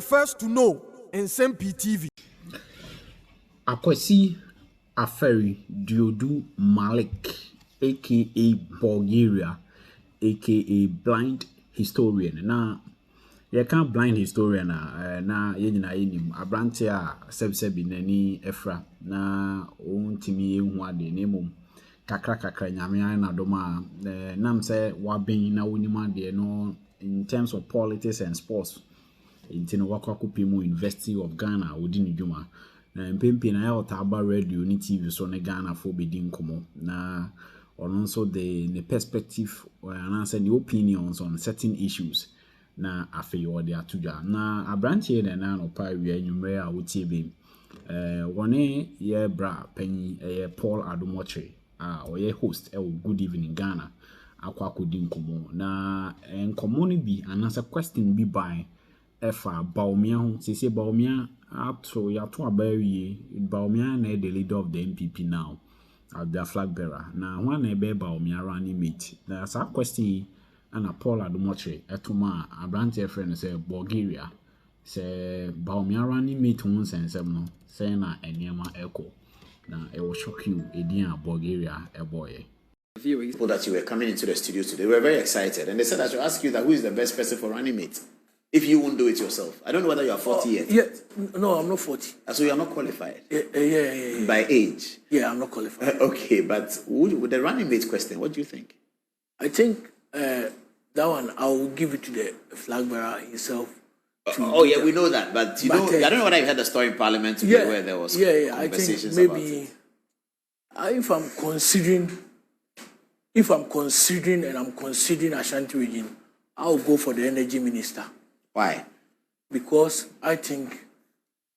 first to know Nsem-Pii TV. Akwesi Aferi Diodu Malik, aka Bulgaria, aka Blind Historian. Na you can't blind historian na yenya yenim abrante a sebsebi nani efra na ontimi ehu ade nemum kakra nyame na doma nam se waben na wonima de no in terms of politics and sports intino wakwakopi mu University of Ghana wodi ni dwuma na mpempe na ya otaba radio ni TV so ne Ghana fo bedi nkomo na ono so the perspective or answer the opinions on certain issues na afei odi atuja na abranche na no pa wi anwumre a wotie be wone ye bra panyi Paul Addo oye host Good Evening Ghana akwa kodi nkomo na nkomo ni bi anasa question bi by efa baomia ho sese baomia ato ya to abawie baomia na the leader of the MPP now the flag bearer na one ebe baomia running mate na sa question ana Paul Addo etuma abrante friend say Bulgaria say baomia running mate won sensem no say na eniema echo na it will shock you edian Bulgaria boy. People that you were coming into the studio today were very excited and they said I should ask you that who is the best person for running mate if you won't do it yourself. I don't know whether you are 40 yet. Yeah, no, I'm not 40. So you are not qualified? Yeah. By age? Yeah, I'm not qualified. Okay, but with the running mate question, what do you think? I think that one, I will give it to the flag bearer himself. Yeah, we know that. But I don't know whether you had a story in Parliament today where there was conversations I think maybe if I'm considering and I'm considering Ashanti region, I'll go for the energy minister. Why? Because I think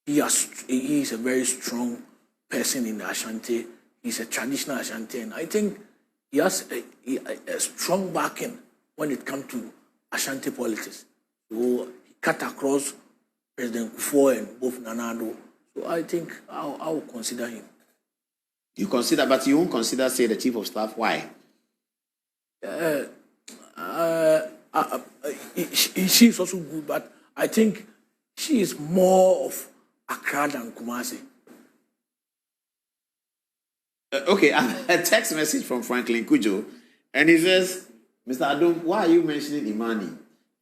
he is a very strong person in the Ashanti. He's a traditional Ashanti, and I think he has a strong backing when it comes to Ashanti politics. So he cut across President Kuffour and both Addo. So I think I will consider him. You consider, but you won't consider, say, the chief of staff. Why? She is also good, but I think she is more of Accra than Kumasi. Okay, a text message from Franklin Kujo, and he says, Mr. Addo, why are you mentioning Imani?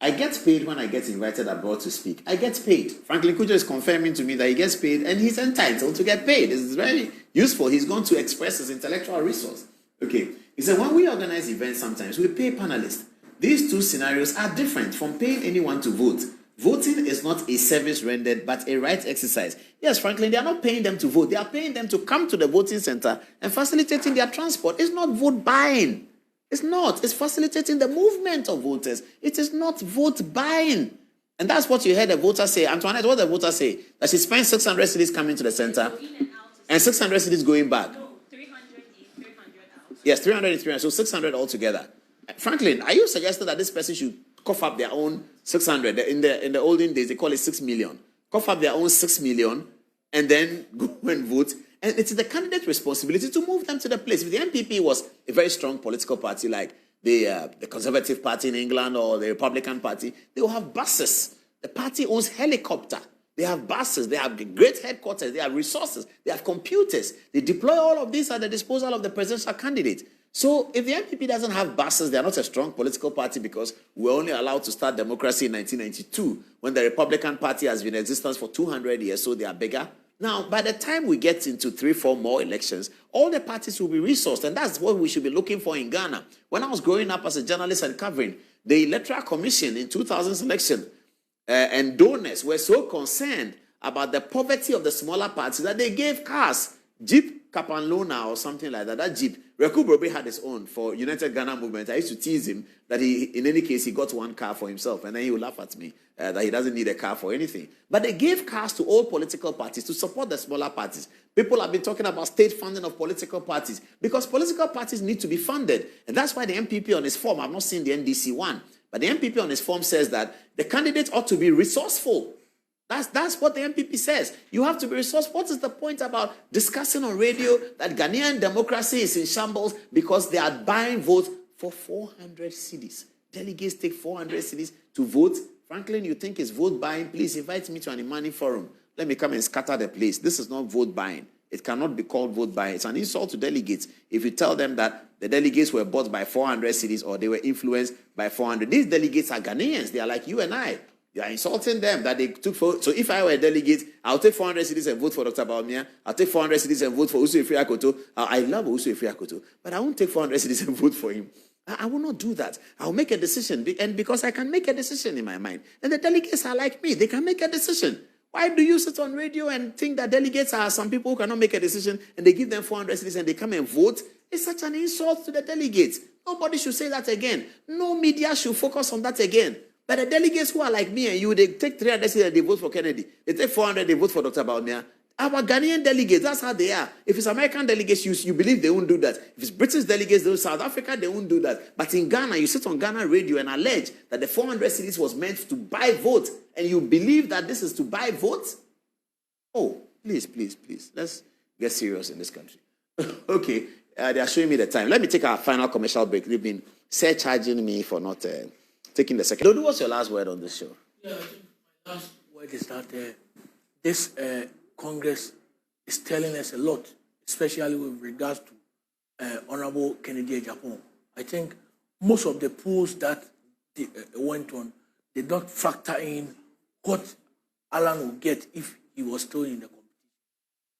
I get paid when I get invited abroad to speak. I get paid. Franklin Kujo is confirming to me that he gets paid and he's entitled to get paid. This is very useful. He's going to express his intellectual resource. Okay, he said, when we organize events sometimes, we pay panelists. These two scenarios are different from paying anyone to vote. Voting is not a service rendered, but a right exercise. Yes, Franklin, they are not paying them to vote. They are paying them to come to the voting center and facilitating their transport. It's not vote buying. It's not. It's facilitating the movement of voters. It is not vote buying. And that's what you heard the voter say. Antoinette, what the voter say? That she spent 600 cedis coming to the center and 600 cedis going back. No, 300 out. Yes, 300, so 600 altogether. Franklin, are you suggesting that this person should cough up their own 600? In the olden days, they call it 6 million. Cough up their own 6 million and then go and vote. And it's the candidate's responsibility to move them to the place. If the MPP was a very strong political party like the Conservative Party in England or the Republican Party, they will have buses. The party owns helicopter. They have buses. They have great headquarters. They have resources. They have computers. They deploy all of this at the disposal of the presidential candidate. So if the MPP doesn't have buses, they are not a strong political party because we're only allowed to start democracy in 1992 when the Republican Party has been in existence for 200 years, so they are bigger. Now, by the time we get into 3-4 more elections, all the parties will be resourced, and that's what we should be looking for in Ghana. When I was growing up as a journalist and covering the Electoral Commission in 2000 election, and donors were so concerned about the poverty of the smaller parties that they gave cars, Jeep Kapanlona or something like that. That Jeep, Reku Brobe had his own for United Ghana Movement. I used to tease him that in any case, he got one car for himself. And then he would laugh at me that he doesn't need a car for anything. But they gave cars to all political parties to support the smaller parties. People have been talking about state funding of political parties because political parties need to be funded. And that's why the MPP on his form, I've not seen the NDC one, but the MPP on his form says that the candidate ought to be resourceful. That's what the MPP says. You have to be resourceful. What is the point about discussing on radio that Ghanaian democracy is in shambles because they are buying votes for 400 cedis? Delegates take 400 cedis to vote Franklin, you think it's vote buying? Please invite me to an Imani forum. Let me come and scatter the place. This is not vote buying. It cannot be called vote buying. It's an insult to delegates if you tell them that the delegates were bought by 400 cities or they were influenced by 400. These delegates are Ghanaians. They are like you and I. You are insulting them that they took for. So if I were a delegate, I'll take 400 cities and vote for Dr. Baumia. I'll take 400 cities and vote for Usu Efri-Akoto. I love Usu Efri-Akoto, but I won't take 400 cities and vote for him. I will not do that. I'll make a decision, and because I can make a decision in my mind. And the delegates are like me. They can make a decision. Why do you sit on radio and think that delegates are some people who cannot make a decision and they give them 400 cities and they come and vote? It's such an insult to the delegates. Nobody should say that again. No media should focus on that again. But the delegates who are like me and you, they take 300 cities and they vote for Kennedy. They take 400, they vote for Dr. Baumia. Our Ghanaian delegates, that's how they are. If it's American delegates, you believe they won't do that. If it's British delegates, those South Africa, they won't do that. But in Ghana, you sit on Ghana radio and allege that the 400 cities was meant to buy votes, and you believe that this is to buy votes? Oh, please. Let's get serious in this country. Okay, they are showing me the time. Let me take our final commercial break. They've been surcharging me for not taking the second. Dodo, what's your last word on this show? Yeah, I think my last word is that this Congress is telling us a lot, especially with regards to Honorable Kennedy Agyapong. I think most of the polls that went on did not factor in what Alan would get if he was still in the competition.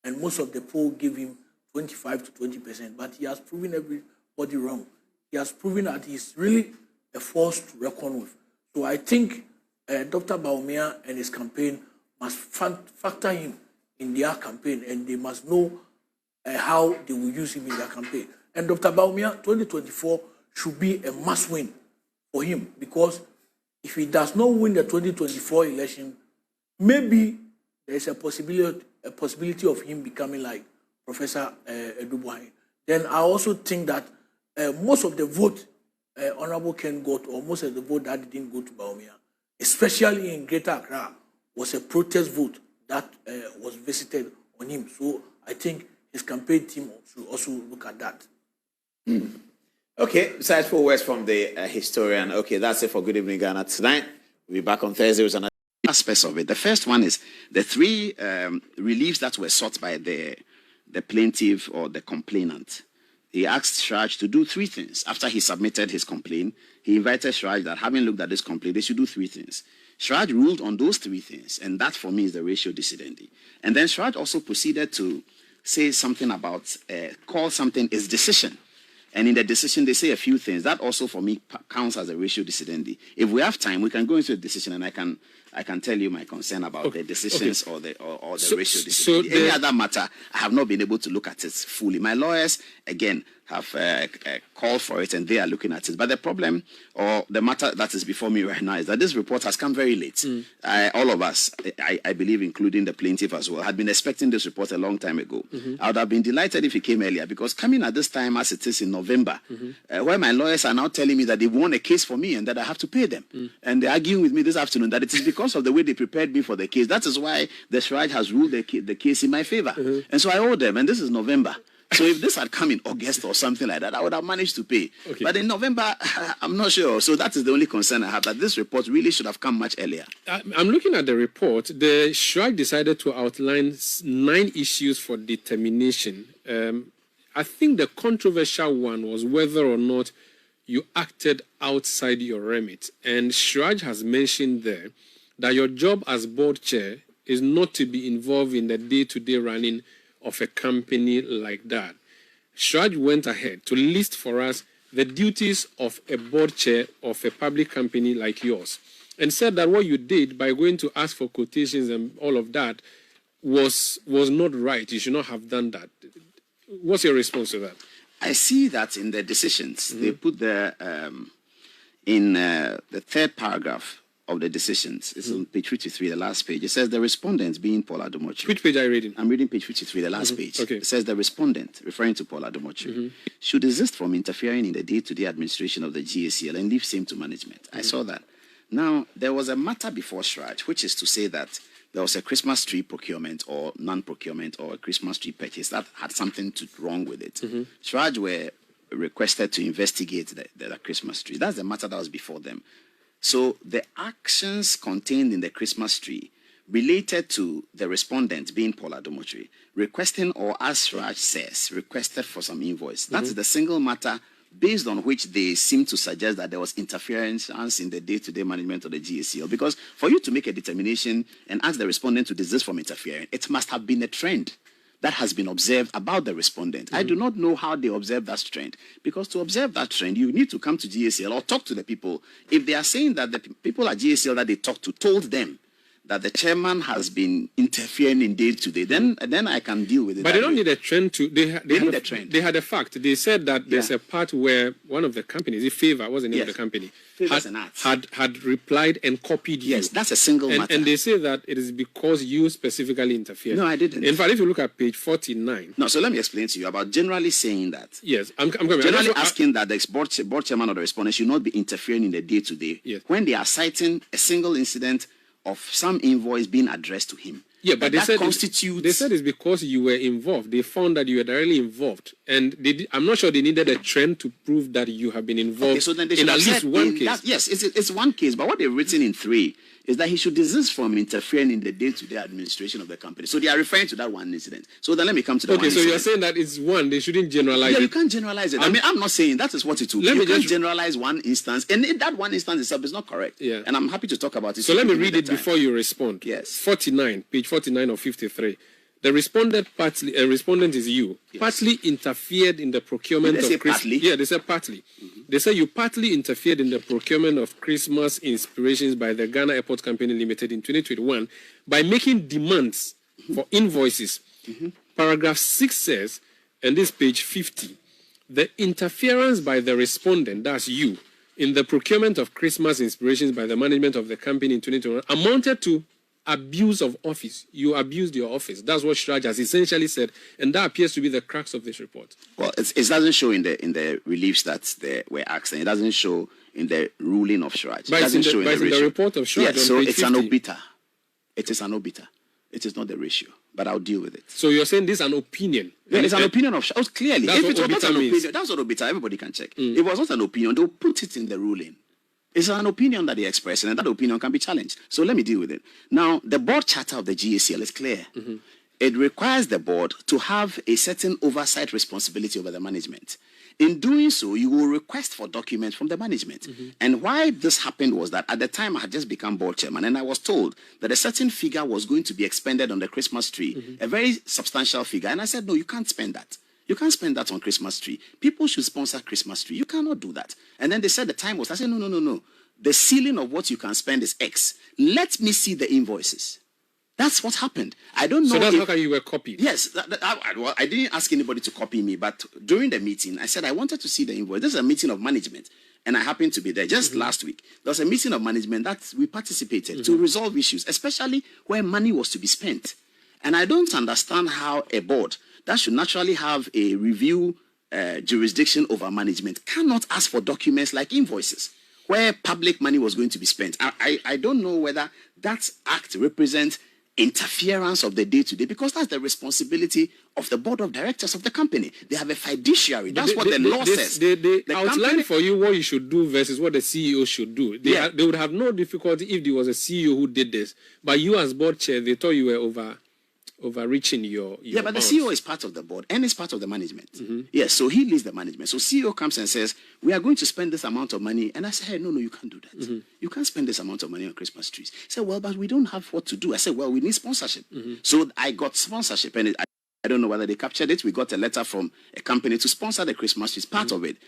And most of the polls gave him 25 to 20%, but he has proven everybody wrong. He has proven that he's really a force to reckon with. So I think Dr. Baumia and his campaign must factor him in their campaign, and they must know how they will use him in their campaign. And Dr. Baumia, 2024 should be a must-win for him, because if he does not win the 2024 election, maybe there is a possibility of him becoming like Professor Addo. Then I also think that most of the vote Honorable Ken got, or most of the vote that didn't go to Baumia, especially in Greater Accra, was a protest vote that was visited on him. So I think his campaign team should also look at that. Okay, insightful words from the historian. Okay, that's it for Good Evening Ghana tonight. We'll be back on Thursday with another aspects of it. The first one is the three reliefs that were sought by the plaintiff or the complainant. He asked Shraj to do three things. After he submitted his complaint, he invited Shraj that, having looked at this complaint, they should do three things. Shraj ruled on those three things, and that for me is the ratio decidendi. And then Shraj also proceeded to say something about, call something his decision. And in the decision, they say a few things. That also for me counts as a ratio decidendi. If we have time, we can go into a decision, and I can tell you my concern about the decisions or the ratio decidendi. Any other matter, I have not been able to look at it fully. My lawyers, again, have called for it, and they are looking at it. But the problem, or the matter that is before me right now, is that this report has come very late. All of us, I believe, including the plaintiff as well, had been expecting this report a long time ago. I would have been delighted if it came earlier, because coming at this time as it is in November, where my lawyers are now telling me that they've won a case for me and that I have to pay them. And they're arguing with me this afternoon that it is because of the way they prepared me for the case. That is why the Shraj has ruled the case in my favor. And so I owe them, and this is November. So if this had come in August or something like that, I would have managed to pay. But in November, I'm not sure. So that is the only concern I have, that this report really should have come much earlier. I'm looking at the report. The Shraj decided to outline 9 issues for determination. I think the controversial one was whether or not you acted outside your remit. And Shraj has mentioned there that your job as board chair is not to be involved in the day-to-day running of a company like that. Shraj went ahead to list for us the duties of a board chair of a public company like yours, and said that what you did by going to ask for quotations and all of that was not right. You should not have done that. What's your response to that? I see that in the decisions. They put there in the third paragraph of the decisions. It's on page 53, the last page. It says the respondent, being Paul Adomochi. Which page are you reading? I'm reading page 53, the last page. Okay. It says the respondent, referring to Paul Adomochi, should desist from interfering in the day-to-day administration of the GACL and leave same to management. I saw that. Now, there was a matter before Shraj, which is to say that there was a Christmas tree procurement or non-procurement or a Christmas tree purchase that had something wrong with it. Shraj were requested to investigate the Christmas tree. That's the matter that was before them. So the actions contained in the Christmas tree related to the respondent being Paul Adomotri, requesting, or as Raj says, requested for some invoice. That is the single matter based on which they seem to suggest that there was interference in the day-to-day management of the GACL. Because for you to make a determination and ask the respondent to desist from interfering, it must have been a trend that has been observed about the respondent. I do not know how they observe that trend, because to observe that trend, you need to come to GACL or talk to the people. If they are saying that the people at GACL that they talked to told them that the chairman has been interfering in day-to-day, then I can deal with it. But they don't need a trend to... They need a trend. They had a fact. They said that there's a part where one of the companies, Favor, what's the name of the company, had replied and copied you. Yes, that's a single matter. And they say that it is because you specifically interfered. No, I didn't. In fact, if you look at page 49... No, so let me explain to you about generally saying that. Yes, I'm coming. Generally asking that the board chairman or the respondent should not be interfering in the day-to-day when they are citing a single incident of some invoice being addressed to him. Yeah, but they said it's because you were involved. They found that you were directly involved. And I'm not sure they needed a trend to prove that you have been involved okay, so then they in at least one case. Yes, it's one case. But what they've written in 3 is that he should desist from interfering in the day-to-day administration of the company. So they are referring to that one incident. So then let me come to the one so incident. You're saying that it's one. They shouldn't generalize it. Yeah, you can't generalize it. I mean, I'm not saying that is what it will be. You can't generalize one instance. And that one instance itself is not correct. Yeah. And I'm happy to talk about it. So let me read it before you respond. Yes. 49, page 49 of 53. The respondent is you. Yes. Partly interfered in the procurement of Christmas. Yeah, they said partly. They say you partly interfered in the procurement of Christmas inspirations by the Ghana Airport Company Limited in 2021 by making demands for invoices. Paragraph 6 says, and this page 50, the interference by the respondent, that's you, in the procurement of Christmas inspirations by the management of the company in 2021 amounted to abuse of office. You abused your office. That's what Shraj has essentially said, and that appears to be the crux of this report. Well, it doesn't show in the reliefs that they were asked, and it doesn't show in the ruling of Shraj. But it's in the report of Shraj. Yes, so it's an obiter. It is an obiter. It is not the ratio, but I'll deal with it. So you're saying this is an opinion? Yeah, it's an opinion of Shraj. Clearly, if it was not an opinion, that's what obiter. Everybody can check. It was not an opinion. They'll put it in the ruling. It's an opinion that they express, and that opinion can be challenged. So let me deal with it. Now, the board charter of the GACL is clear. It requires the board to have a certain oversight responsibility over the management. In doing so, you will request for documents from the management. And why this happened was that at the time I had just become board chairman, and I was told that a certain figure was going to be expended on the Christmas tree, a very substantial figure. And I said, no, you can't spend that. You can't spend that on Christmas tree. People should sponsor Christmas tree. You cannot do that. And then they said the time was, I said, no. The ceiling of what you can spend is X. Let me see the invoices. That's what happened. I don't know. So that's how you were copied? Yes. I didn't ask anybody to copy me, but during the meeting, I said I wanted to see the invoice. This is a meeting of management, and I happened to be there just last week. There was a meeting of management that we participated to resolve issues, especially where money was to be spent. And I don't understand how a board that should naturally have a review jurisdiction over management cannot ask for documents like invoices where public money was going to be spent. I don't know whether that act represents interference of the day-to-day, because that's the responsibility of the board of directors of the company. They have a fiduciary. That's what the law says. They outline for you what you should do versus what the CEO should do. They would have no difficulty if there was a CEO who did this. But you as board chair, they thought you were overreaching your but bounds. The CEO is part of the board and is part of the management. Yes, so he leads the management. So CEO comes and says, we are going to spend this amount of money. And I say, hey, no, you can't do that. You can't spend this amount of money on Christmas trees. He said, well, but we don't have what to do. I said, well, we need sponsorship. So I got sponsorship, and I don't know whether they captured it. We got a letter from a company to sponsor the Christmas trees, part of it.